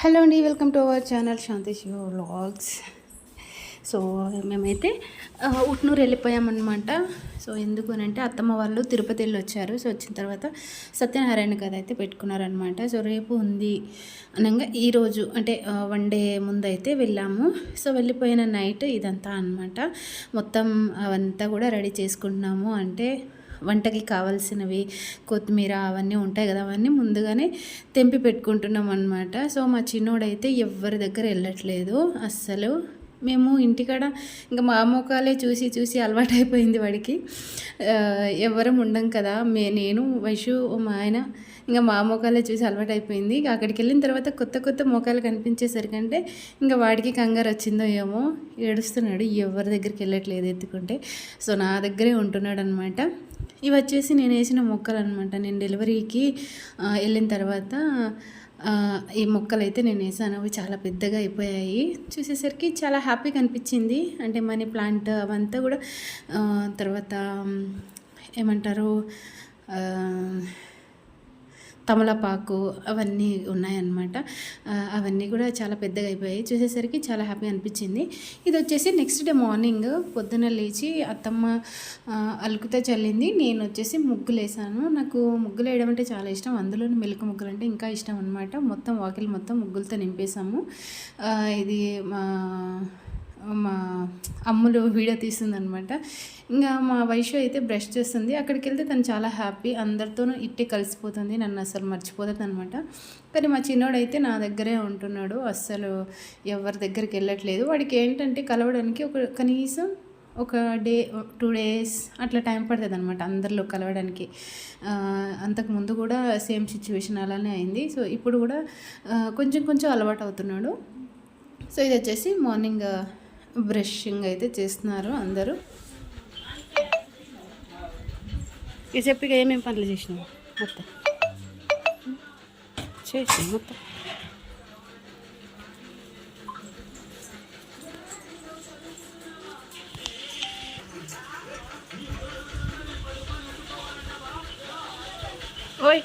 Hello అండి, welcome to our channel Shanti Shiva vlogs. So మేమైతే Utnoor వెళ్ళిపోయామన్నమాట. So ఎందుకు అని అంటే అత్తమ్మ వాళ్ళు తిరుపతి వెళ్ళి వచ్చారు. సో వచ్చిన తర్వాత సత్యనారాయణ కథ అయితే పెట్టుకున్నారనమాట. సో రేపు ఉంది అనగా ఈరోజు అంటే వన్ డే ముందు అయితే వెళ్ళాము. సో వెళ్ళిపోయిన నైట్ ఇదంతా అనమాట. మొత్తం అవంతా కూడా రెడీ చేసుకుంటున్నాము. అంటే వంటకి కావాల్సినవి కొత్తిమీర అవన్నీ ఉంటాయి కదా, అవన్నీ ముందుగానే తెంపి పెట్టుకుంటున్నాం అనమాట. సో మా చిన్నోడైతే ఎవరి దగ్గర వెళ్ళట్లేదు అస్సలు. మేము ఇంటికాడ ఇంకా మా మొక్కలే చూసి చూసి అలవాటు అయిపోయింది వాడికి. ఎవరం ఉండం కదా, నేను వైషు మా ఆయన ఇంకా మా మోకాలే చూసి అలవాటు అయిపోయింది. అక్కడికి వెళ్ళిన తర్వాత కొత్త కొత్త మోకాలు కనిపించేసరికంటే ఇంకా వాడికి కంగారు వచ్చిందో ఏమో ఏడుస్తున్నాడు. ఎవరి దగ్గరికి వెళ్ళట్లేదు ఎత్తుకుంటే. సో నా దగ్గరే ఉంటున్నాడు అనమాట. ఇవి వచ్చేసి నేను వేసిన మొక్కలు అనమాట. నేను డెలివరీకి వెళ్ళిన తర్వాత ఈ మొక్కలు అయితే నేను వేసాను. అవి చాలా పెద్దగా అయిపోయాయి. చూసేసరికి చాలా హ్యాపీగా అనిపించింది. అంటే మనీ ప్లాంట్ అవంతా కూడా తర్వాత ఏమంటారు తమలపాకు అవన్నీ ఉన్నాయన్నమాట. అవన్నీ కూడా చాలా పెద్దగా అయిపోయాయి. చూసేసరికి చాలా హ్యాపీ అనిపించింది. ఇది వచ్చేసి నెక్స్ట్ డే మార్నింగ్ పొద్దున లేచి అత్తమ్మ అలుకుతో చల్లింది. నేను వచ్చేసి ముగ్గులు వేసాను. నాకు ముగ్గులు వేయడం అంటే చాలా ఇష్టం. అందులోని మెలుక ముగ్గులు అంటే ఇంకా ఇష్టం అనమాట. మొత్తం వాకిలి మొత్తం ముగ్గులతో నింపేసాము. ఇది మా అమ్ములు వీడియో తీస్తుందనమాట. ఇంకా మా వైషు అయితే బ్రష్ చేస్తుంది. అక్కడికి వెళ్తే తను చాలా హ్యాపీ, అందరితోనూ ఇట్టే కలిసిపోతుంది, నన్ను అసలు మర్చిపోతుంది అనమాట. కానీ మా చిన్నోడైతే నా దగ్గరే ఉంటున్నాడు, అస్సలు ఎవరి దగ్గరికి వెళ్ళట్లేదు. వాడికి ఏంటంటే కలవడానికి కనీసం ఒక డే 2 days అట్లా టైం పడుతుంది అనమాట అందరిలో కలవడానికి. అంతకుముందు కూడా సేమ్ సిచ్యువేషన్ అలానే అయింది. సో ఇప్పుడు కూడా కొంచెం కొంచెం అలవాటు అవుతున్నాడు. సో ఇది వచ్చేసి మార్నింగ్ బ్రషింగ్ అయితే చేస్తున్నారు అందరూ. ఇది చెప్పిగా ఏమేమి పనులు చేసినావు మొత్తం చేసి మొత్తం ఓయ్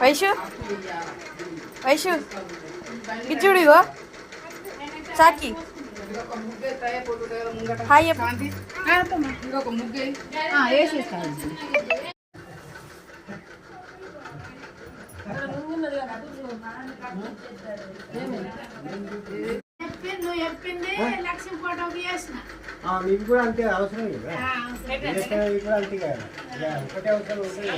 వైషు వైషు గిచ్చుడు ఇగో సాకి హాయ్ మీకు కూడా అంతే అవసరం కదా, కూడా అంతే కదా, ఒకటే అవసరం ఉంటుంది.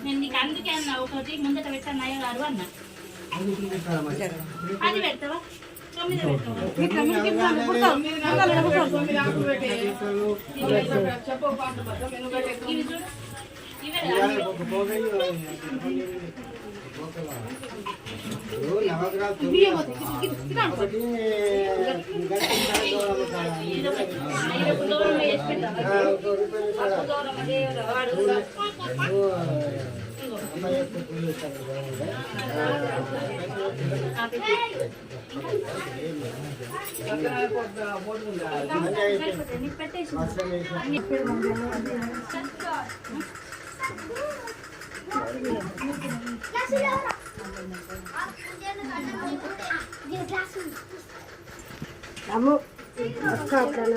నేను నీకు అందుకే అన్న ఒకటి ముందట పెట్టాను అయ్య గారు అన్న అది పెడతావా 9 Kamu kakak kan?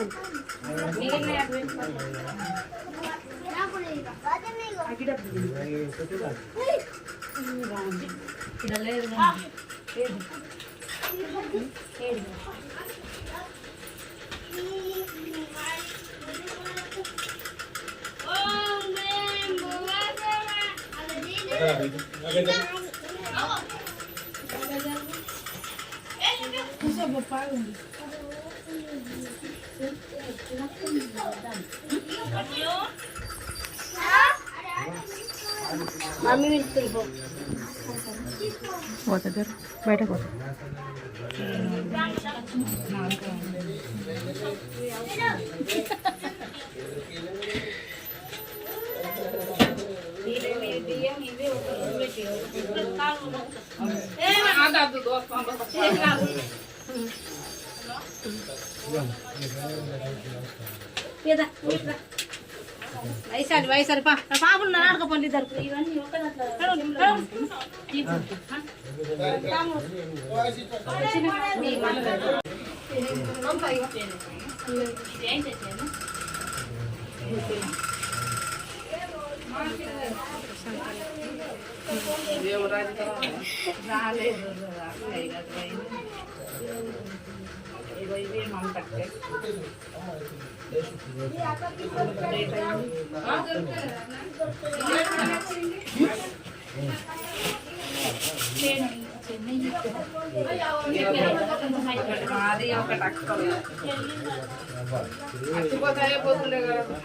Mami minta ibu. పోతారు బయటకు పోతారు. వయసారి పాపలు నాడకపోండి ఇద్దరు ఇవన్నీ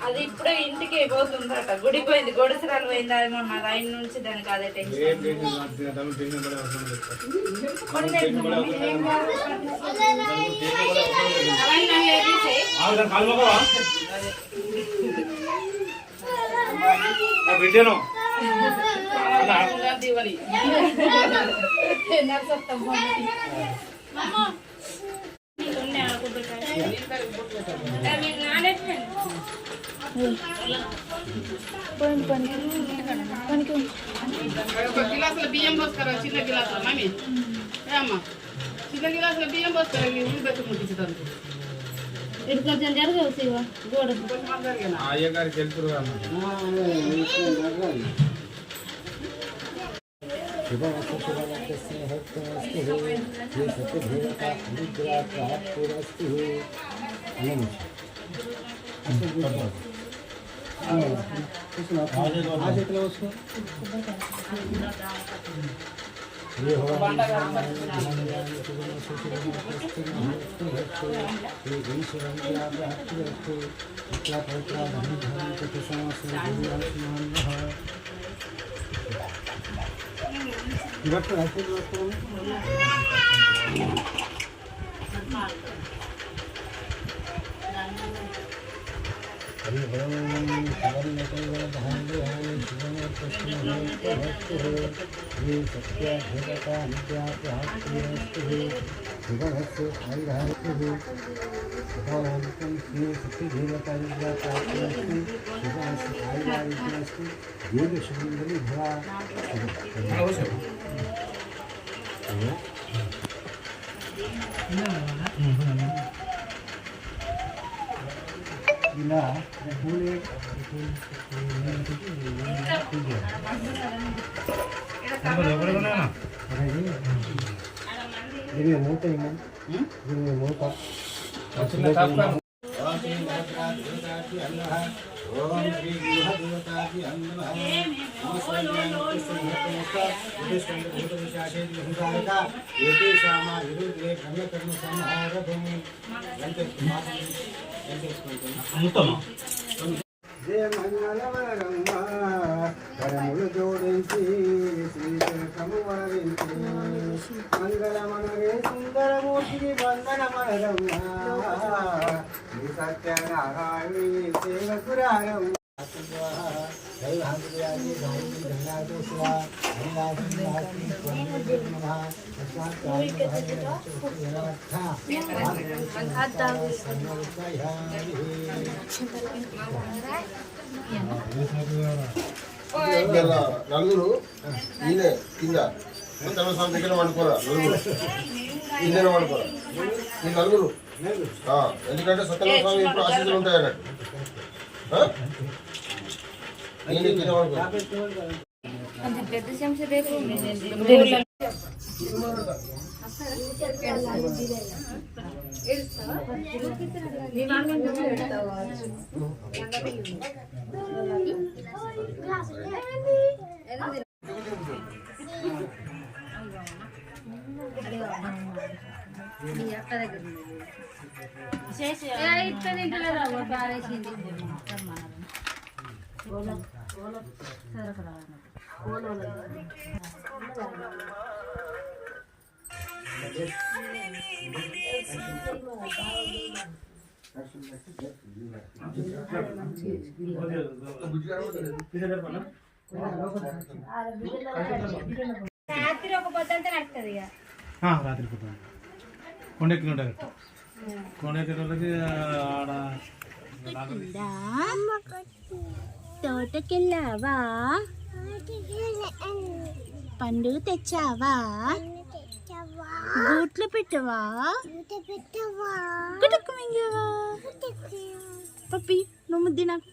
అది ఇప్పుడే ఇంటికి పోతుందట, గుడికి పోయింది, గొడసరాలు పోయింది, అది మొన్న ఆయన నుంచి దానికి అదే టెన్షన్. గిలాసుల బియ్యం పోస్తారా? చిన్న గిలాసుల మమ్మీ అమ్మా, చిన్న గిలాసుల బియ్యం పోస్తారా? ఊరిపెట్టు ముట్టించుతారు. కొంచెం జరగవు శివ గోడ అయ్యగారికి తెలుసు దీని మూత దీని మూత ఓం శ్రీ గృహ దేవతాకి నమః కరములు జోడించి శ్రీకము వరించి మంగళమనరే సుందరమూర్తికి వందనమనరమ్మ శ్రీ సత్యనారాయణి సేవకురారం నలుగురు ఈయన కింద స్వామి దగ్గర వండుకోరా నలుగురు కింద వండుకోరా ఈ నలుగురు ఎందుకంటే సత్యనారాయణ స్వామి ఇప్పుడు ఆశీస్సులు ఉంటాయి అన్నట్టు ఈయన కింద వండుకోరా పెద్ద చెంచా రేపు రాత్రి ఒక పొద్దంతా నడుస్తుంది ఇక రాత్రి పొద్దున కొండెక్కి ఉంటారు కొండెక్కి ఆడ తోటకెళ్ళావా? పండు తెచ్చావా? బూట్లు పెట్టవా? గుటకు మింగావా? పప్పి నువ్వు ముద్ది నాకు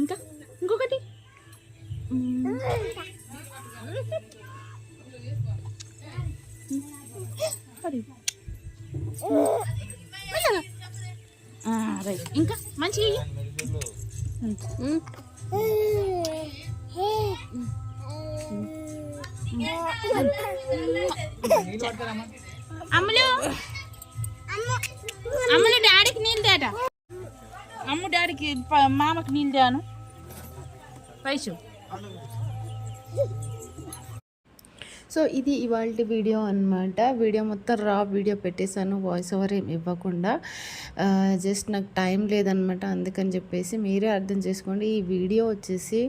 ఇంకా ఇంకొకటి రైట్ ఇంకా మంచిగా అమ్ములు అమ్ములు డాడీకి నీళ్ళు తేట అమ్ము డాడీకి మామకి నీళ్ళు తేను పైసు. సో ఇది ఇవాళ వీడియో అన్నమాట. వీడియో మొత్తం రా వీడియో పెట్టేశాను, వాయిస్ ఓవర్ ఏమి ఇవ్వకుండా. జస్ట్ నాకు టైం లేదనమాట, అందుకని చెప్పేసి మీరే అర్థం చేసుకోండి. ఈ వీడియో వచ్చేసి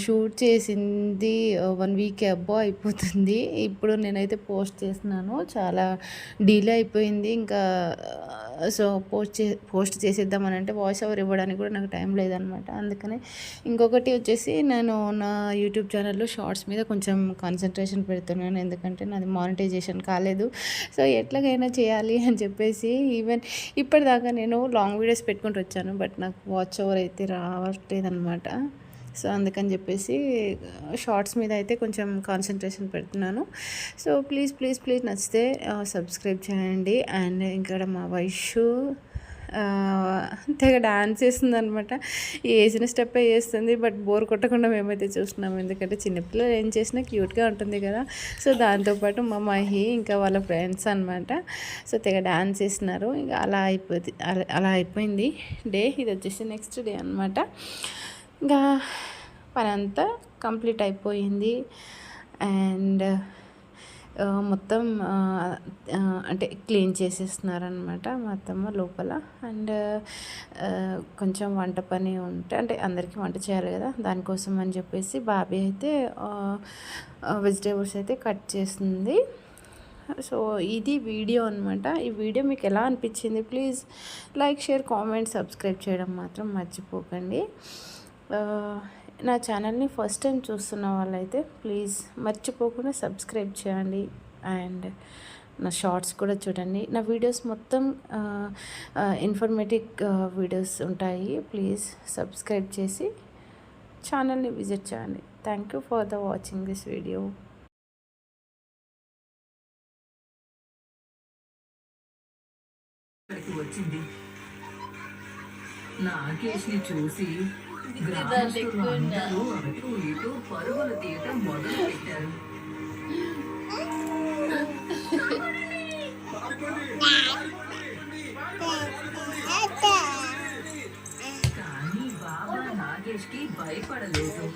షూట్ చేసింది 1 వీక్ అబ్బో అయిపోతుంది. ఇప్పుడు నేనైతే పోస్ట్ చేస్తున్నాను, చాలా డిలే అయిపోయింది. ఇంకా సో పోస్ట్ చేసేద్దామని అంటే వాయిస్ ఓవర్ ఇవ్వడానికి కూడా నాకు టైం లేదనమాట. అందుకని ఇంకొకటి వచ్చేసి నేను నా యూట్యూబ్ ఛానల్లో షార్ట్స్ మీద కొంచెం కాన్సన్ట్రేషన్ పెడుతున్నాను, ఎందుకంటే నాది మానిటైజేషన్ కాలేదు. సో ఎట్లాగైనా చేయాలి అని చెప్పేసి ఈవెన్ ఇప్పటిదాకా నేను లాంగ్ వీడియోస్ పెట్టుకుంటూ వచ్చాను, బట్ నాకు వాచ్ ఓవర్ అయితే రావట్లేదు అనమాట. సో అందుకని చెప్పేసి షార్ట్స్ మీద అయితే కొంచెం కాన్సన్ట్రేషన్ పెడుతున్నాను. సో ప్లీజ్ నచ్చితే సబ్స్క్రైబ్ చేయండి. అండ్ ఇక్కడ మా వైషు తెగ డాన్స్ చేస్తుంది అనమాట. వేసిన స్టెప్పే చేస్తుంది, బట్ బోర్ కొట్టకుండా మేమైతే చూస్తున్నాము, ఎందుకంటే చిన్నపిల్లలు ఏం చేసినా క్యూట్గా ఉంటుంది కదా. సో దాంతోపాటు మా మహి ఇంకా వాళ్ళ ఫ్రెండ్స్ అనమాట. సో తెగ డాన్స్ చేస్తున్నారు. ఇంకా అలా అయిపోయింది డే. ఇది వచ్చేసి నెక్స్ట్ డే అనమాట. ఇంకా పని అంతా కంప్లీట్ అయిపోయింది. అండ్ మొత్తం అంటే క్లీన్ చేసేస్తున్నారనమాట మొత్తం లోపల. అండ్ కొంచెం వంట పని ఉంటే, అంటే అందరికీ వంట చేయాలి కదా, దానికోసం అని చెప్పేసి బాబీ అయితే వెజిటేబుల్స్ అయితే కట్ చేస్తుంది. సో ఇది వీడియో అనమాట. ఈ వీడియో మీకు ఎలా అనిపించింది? Please like, share, comment, subscribe చేయడం మాత్రం మర్చిపోకండి. నా ఛానల్ని ఫస్ట్ టైం చూస్తున్న వాళ్ళైతే ప్లీజ్ మర్చిపోకుండా సబ్స్క్రైబ్ చేయండి. అండ్ నా షార్ట్స్ కూడా చూడండి. నా వీడియోస్ మొత్తం ఇన్ఫర్మేటివ్ వీడియోస్ ఉంటాయి. ప్లీజ్ సబ్స్క్రైబ్ చేసి ఛానల్ని విజిట్ చేయండి. Thank you for the watching this video. వచ్చింది నాగేష్ని చూసి గ్రామస్తులు అందరూ అటు ఇటు పరుగులు తీయటం మొదలు పెట్టారు. కానీ బాబా నాగేష్కి భయపడలేదు.